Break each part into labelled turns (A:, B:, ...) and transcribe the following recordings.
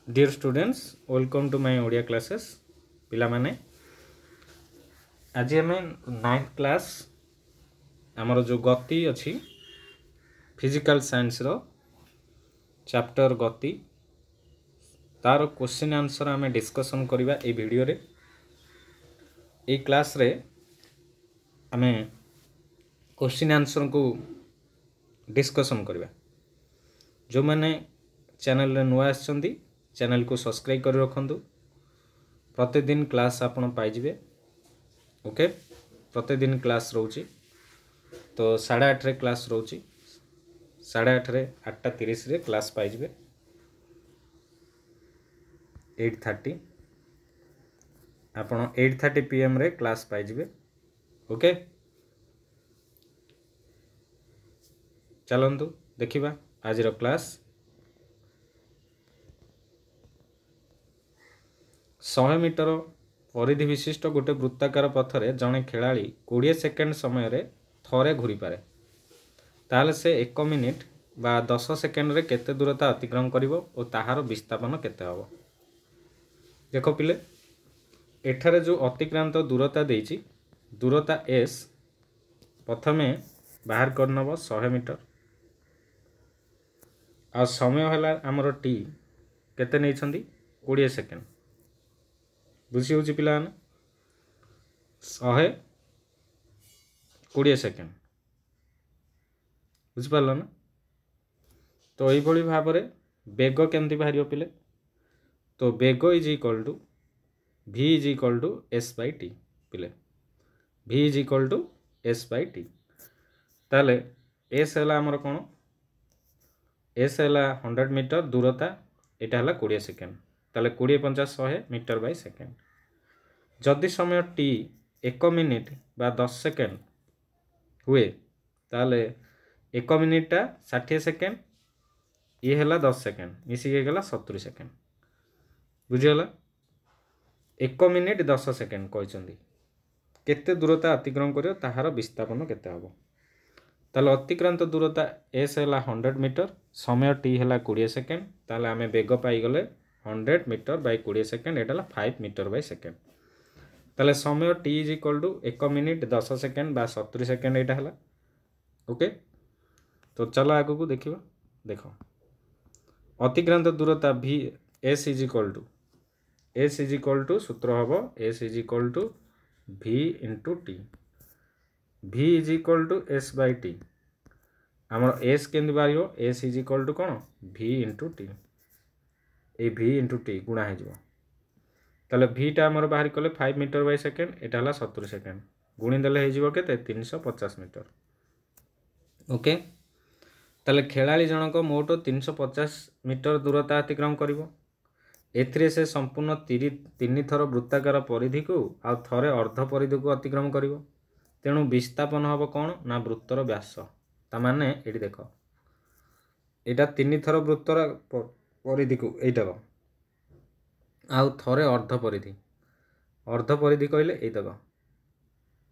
A: Dear students, welcome to my Odia classes. पिला माने आज आम 9th क्लास आमर जो गति अच्छी फिजिकल साइंस रो चैप्टर गति तार क्वेश्चन आंसर आम डिस्कशन करवा ए वीडियो रे ए क्लास रे आम क्वेश्चन आंसर को डिस्कशन करवा जो मैंने चैनल रे नुआ आछंती चैनल को सब्सक्राइब कर रखंतु प्रतिदिन क्लास आपण पाइबे ओके प्रतिदिन क्लास रोची तो 8:30 रे क्लास रोची 8:30 रे 8:30 रे क्लास पाइबे 8:30 आपण 8:30 PM रे क्लास पाइबे ओके चलंतु देखिबा आज रो क्लास 100 मीटर परिधि विशिष्ट गोटे वृत्ताकार पथरे जड़े खेलाड़ी 20 सेकेंड समय रे थरे घूरी पारे ताले से 1 मिनिट बा 10 सेकेंड रे केते दूरता अतिक्रमण करिवो और ताहार विस्थापन केते हबो। देखो पिले एठारे जो अतिक्रांत दूरता देइछि दूरता s प्रथमे बाहर करनबो 100 मीटर आ समय होला हमर t केते नै छंदी 20 सेकेंड बुझी होची पिला 120 सेकेंड बुझी पारल ना तो यही भली भाव में बेग केमती बाहर पिले तो बेग is equal to v is equal to s by t पिले v is equal to s by t ताले s हैला हमर कोन s हैला 100 मीटर दूरता एटा हैला 20 सेकेंड ताले 20 50 100 मीटर बाय सेकेंड जदि समय t 1 मिनिट बा 10 सेकेंड हुए ताले 1 मिनिटा 60 सेकेंड ये हैला 10 सेकेंड मिसी गला 70 सेकेंड बुझिगला 1 मिनिट 10 सेकेंड कहचंदी केते दूरता अतिक्रमण करियो ताहार विस्थापन केते हबो ताले अतिक्रांत दूरता s हैला 100 मीटर समय t हैला 20 सेकेंड ताले आमे बेग पाई गले 100 metre bye 20 second Etah 5 metre by second ताले समय t is equal to 1 minute 10 second बा 70 सेकेंड एटा हला ओके तो चलो आगो को देखिबा देखो अतिक्रांत दूरता v s is equal to सूत्र हबो s is equal to v into t v is equal to s by t हमर s केंदी बारियो s इज इक्वल टू कोन v इनटू t ए v इनटू t गुणा हे जिवो ताले v टा हमर बाहर कले 5 मीटर बाय सेकेंड एटा हला 70 सेकेंड गुणी देले हे जिवो केते 350 मीटर ओके ताले खेलाड़ी जनक मोट 350 मीटर दूरता अतिक्रमण करिवो एथिरे से संपूर्ण 3 थर वृत्ताकार परिधि को आ थरे अर्ध परिधि को अतिक्रमण करिवो तेणु विस्थापन हबो कोन ना वृत्तर व्यास ता माने एठी देखो एटा 3 थर वृत्तर परिधि को एटा आउ थरे अर्ध परिधि कहले ए दबा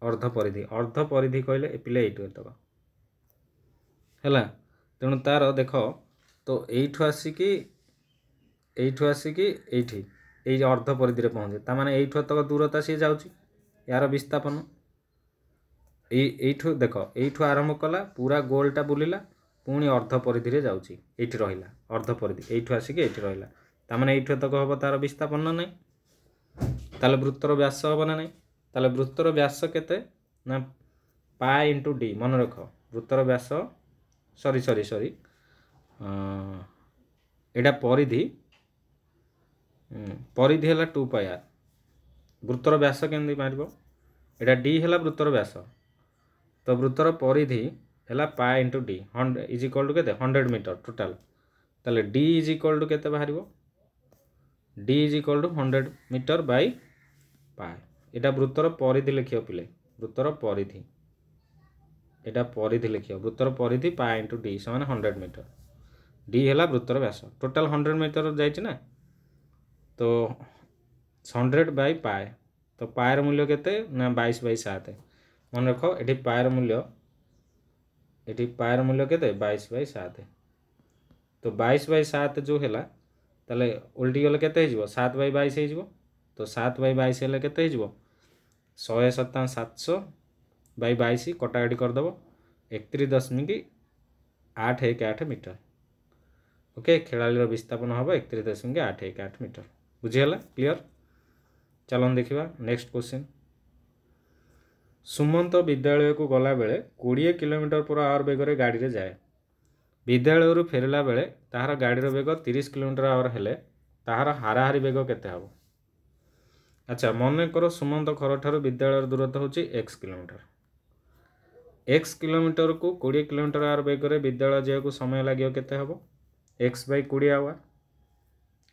A: अर्ध परिधि कहले ए पिले एटु दबा हैला तेणु तार देखो तो एठु आसी एठी ए अर्ध परिधि रे पहुंचे ता माने एठु तक दूरता से जाउची यार विस्थापन एठु देखो एठु आरंभ कला पूरा गोलटा बुलिला पुणी अर्ध परिधि रे जाउची एठी रहिला अर्ध परिधि एठु आसी एठी रहिला ता माने एठु तक हबो तार विस्थापन नै ताले वृत्तर व्यास हबो ना नै ताले वृत्तर व्यास केते ना पाई इनटू d मन रखो वृत्तर व्यास सॉरी एडा परिधि हला 2 पाई r वृत्तर व्यास केंदी मारिबो एडा d हला वृत्तर व्यास तो वृत्तर परिधि हला pi into d 100 is equal to केते 100 मीटर टोटल ताले d इज इक्वल टू केते बाहरिबो d is equal to 100 metre by pi एटा वृत्तर परिधि लिखियो पिले वृत्तर परिधि एटा परिधि लिखियो वृत्तर परिधि पाई इनटू d समान 100 मीटर d हैला वृत्तर व्यास टोटल 100 मीटर जाइछि ना तो 100 बाय पाई तो पाई र मूल्य केते ना 22 बाय 7 मन रखो एठी पाई र मूल्य केते 22 बाय 7 तो 22 बाय 7 जो हैला ताले उल्टी गले केते हो 7/22 हो तो 7/22 हेले केते हो 100/700/22 कटाकटी करदेव 31.818 मीटर। ओके खेलाड़ी विस्थापन हम 31.818 मीटर। बुझीगला क्लियर। चलन देखा नेक्स्ट क्वेश्चन। सुमंत विद्यालय को गला बेले 20 km/h बेगर गाड़ी रे जाए। विद्यालय फेरला बेले ताहार गाड़ीर बेग 30 km/h हेले ताहार हाराहारी बेग केते हबो। अच्छा मन कर सुमंत घर ठार विद्यालय दूरत्व होची x किलोमीटर। x किलोमीटर को 20 km/h बेगर विद्यालय जाए समय लगे केते हबो x/20 आवर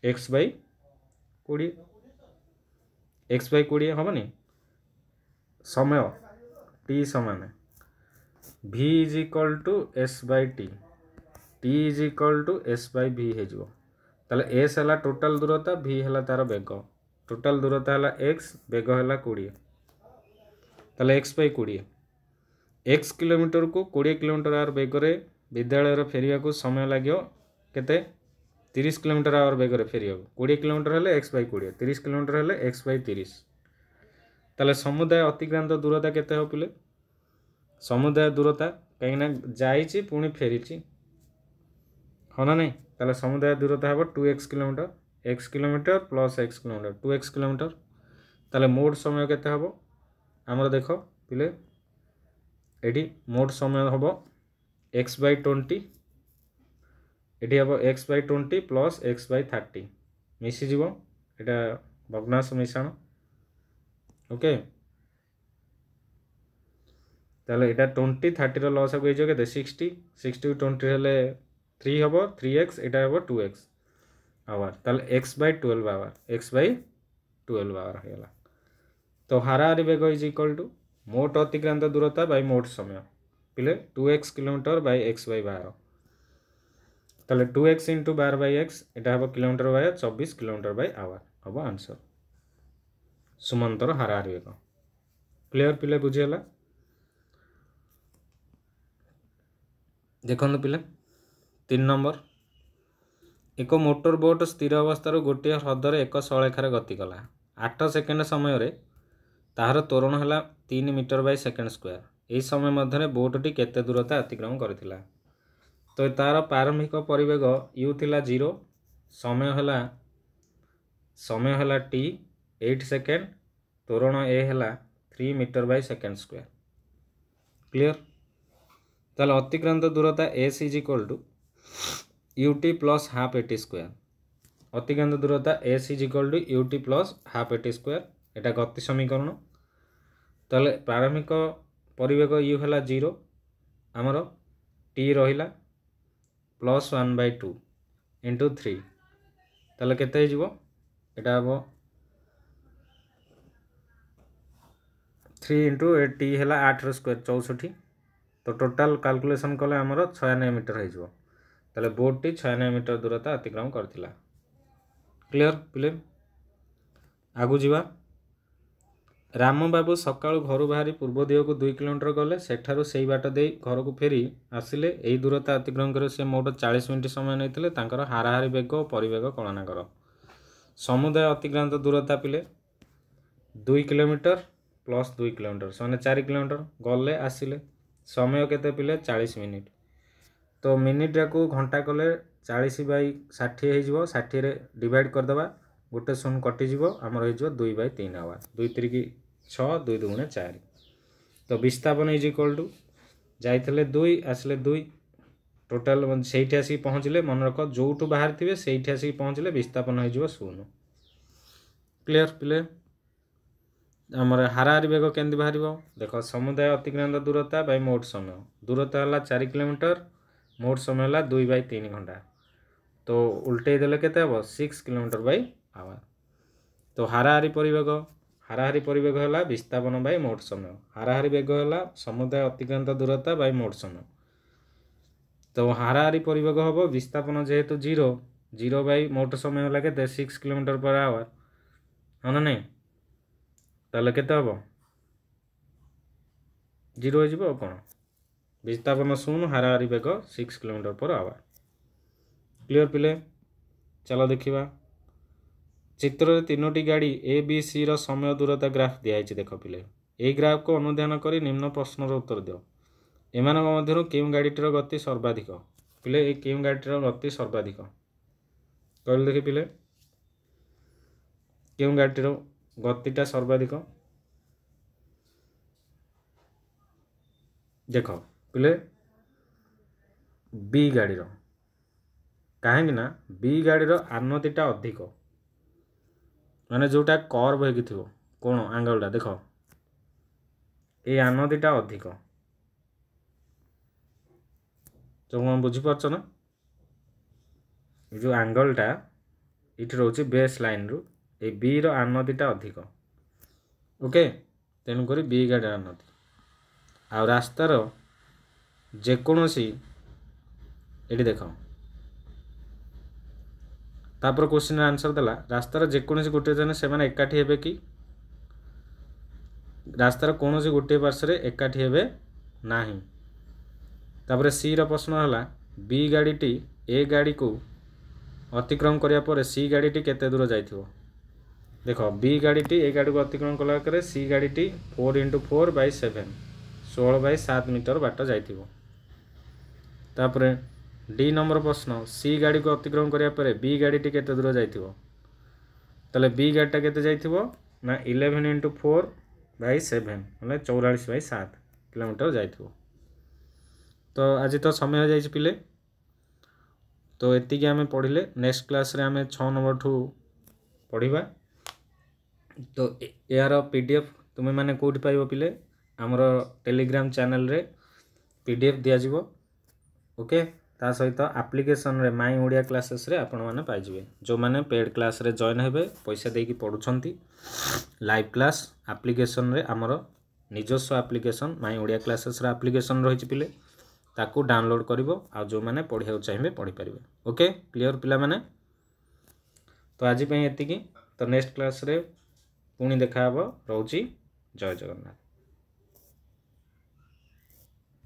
A: x/20 x/20 हेनी समय t समान v is equal to s/t t is equal to s/v हो एस है टोटाल दूरता v है तार बेग टोटाल दूरता है x बेग है 20 ताले x/20 x किलोमीटर को 20 km/h बेगर विद्यालय फेरिया को समय लगे केते 30 km/h बेगर फेरिया 20 km हेले x/20 30 km हेले x/30 ताले समुदाय अतिक्रांत दूरता केते हो पिले समुदाय दूरता कहीं जाइए पुणी फेरी हाँ ना नहीं ताले समुदाय दूरता है 2x kilometre x kilometre plus x kilometre 2x kilometre ताले मोड समय केते हबो आमर देख पिले एटी मोड समय हम x/20 एटी हम x/20 प्लस x/30 मिसीज एटा भग्नांश मिश्रण ओके ताले एटा 20 30 लस को के 60 60 20 हेले 3 हम 3x एटा हम 2x आवर ताले x/12 आवर x/12 आवर होगा। तो हाराहारी बेग इज इक्वल टू मोट अतिक्रांत दूरता बाय मोट समय पिले 2x किलोमीटर बाय x/12 ताले 2x इंटू 12/x एटा हम kilometre by 24 kilometre by hour हम आंसर सुमंतर हाराहारी बेग। क्लियर पिले बुझीगला। देखो पिले 3 नंबर एक मोटर बोट स्थिर अवस्था गोटे ह्रदर एक सलेखार गति कला 8 सेकेंड समय ताहार त्वरण है 3 मीटर/s²। यही समय मध्य बोटटी केते दूरता अतिक्रमण करथिला। तो तार प्रारंभिक परिवेग u थिला 0 समय है t 8 सेकेंड त्वरण a है 3 मीटर/s²। क्लियर। ताले अतिक्रांत दूरता s is equal to ut plus half at²। अतिक्रांत दूरता s is equal to ut plus half at²। एटा गति समीकरण। ताले प्रारंभिक परिवेग u है 0 आमर t रहिला प्लस 1/2 इंटू 3 ताले केते हो एटा हम 3 इंटू टी है 8 64। तो टोटाल कैलकुलेशन कले आमर 96 मीटर हो ताले बोटटी 96 मीटर दूरता अतिक्रमण करथिला। क्लियर पिले आगु जीवा। राम बाबू सकाळु घर बाहरी पूर्व दिग को 2 किलोमीटर गले सेठारु सेई बाट दे घर को फेरी आसिले एई दूरता अतिक्रमण कर से मोट 40 मिनिट समय नैतिले तांकर हाराहारी बेग और परिवेग कलना कर। समुदाय अतिक्रांत दूरता पिले 2 किलोमीटर प्लस 2 किलोमीटर से 4 किलोमीटर गले आसिले समय केते पिले 40 मिनिट। तो मिनिट को घंटा कले 40/60 हो 60 रे डिवाइड करदेवा गोटे शून्य कटिज आमर हो 2/3 आवर 2 3 6 2 2 4। तो विस्थापन इज इक्वल टू जाइए 2 आसिले 2 टोटाल से आसिक पहुँचले मन रख जो बाहर थे से आसिक पहुँचले विस्थापन हो 0। क्लियर पिले आमर हाराहारी बेग केमती बाहर देख समुदाय अतिक्रांत दूरता बाय मोट समय दूरता है 4 किलोमीटर मोट समय है 2/3 घंटा। तो उल्टे देले केते हम 6 km/h। तो हाराहारी परिवेग है विस्थापन बाय मोट समय हाराहारी बेग है समुदाय अतिक्रांत दूरता बाय मोट समय। तो हाराहारी परिवेग हम विस्थापन जेहेतु 0 बाय मोट समय है के 6 km/h हाँ ना नहीं ताले केते हम 0 हो कौन विस्थापन 0 हाराहारी बेग 6 km/h। क्लियर पिले चलो देखिबा चित्र रे तीनोटी गाड़ी ए बी सी रो समय दूरता ग्राफ दिया है देख पिले ए ग्राफ को अनुध्यान करी निम्न प्रश्नर उत्तर दियो एमानक मध्यरु केउ गाड़ीटर गति सर्वाधिक पिले ए केउ गाड़ीटर गति सर्वाधिक कहले देखि पिले केउ गाड़ीटर गतिटा सर्वाधिक देख पिले बी गाड़ीर कहीं ना बी गाड़ीर आनतिटा अधिक माने जोटा कर्व होगी थी कौन आंगलटा देख ये आनतिटा अधिक तो कौन बुझीपार ना जो आंगलटा ये रोचे बेस लाइन रु ए बी रो आनतिटा अधिक ओके तेणुक बी गाड़ी आनति आ रास्तार जेकोसी ये देख तापर क्वेश्चन आंसर देला रास्तार जेकोसी गोटे जन से एकाठी हेबे कि रास्तार कौन गोटे पार्श्व एकाठी हेबे नाही तापर सी रो प्रश्न है बी गाड़ी ए गाड़ी को अतिक्रम करिया पर सी गाड़ी केते दूर जाइथिबो देख बी गाड़ी ए गाड़ी को अतिक्रम कला करे सी गाड़ी 4x4/7 16/7 मीटर बाट जाइथिबो तापर डी नंबर प्रश्न सी गाड़ी को अतिक्रम करिया पर बी गाड़ी केते दूर जाइथिबो तले बी गाड़ीटा केते जाइथिबो ना 11 × 4/7 मतलब 44/7 किलोमीटर जाइथिबो तो आज तो समय हो जाइए पिले तो एतिकी आमे पढ़िले नेक्स्ट क्लास रे आमे 6 नंबर ठू पढ़िबा तो यार पीडीएफ तुमे माने कोठी पाइबो पिले हमरो टेलीग्राम चैनल रे पीडीएफ दिया जिवो ओके ता सहित एप्लिकेशन रे माई ओडिया क्लासेस रे आपण माने पाइ जिवे जो माने पेड क्लास रे जॉइन हेबे पैसा देकी पढुछंती लाइव क्लास एप्लिकेशन रे हमरो निजस्व एप्लिकेशन माई ओडिया क्लासेस रे एप्लिकेशन रहिछि पिले ताकू डाउनलोड करिवो आ जो माने पढिया चाहिए पढ़ी पारिबे ओके क्लियर पिला माने तो आज पे एतिकी तो नेक्स्ट क्लास रे पुणी देखा हबो रहउची जय जगन्नाथ।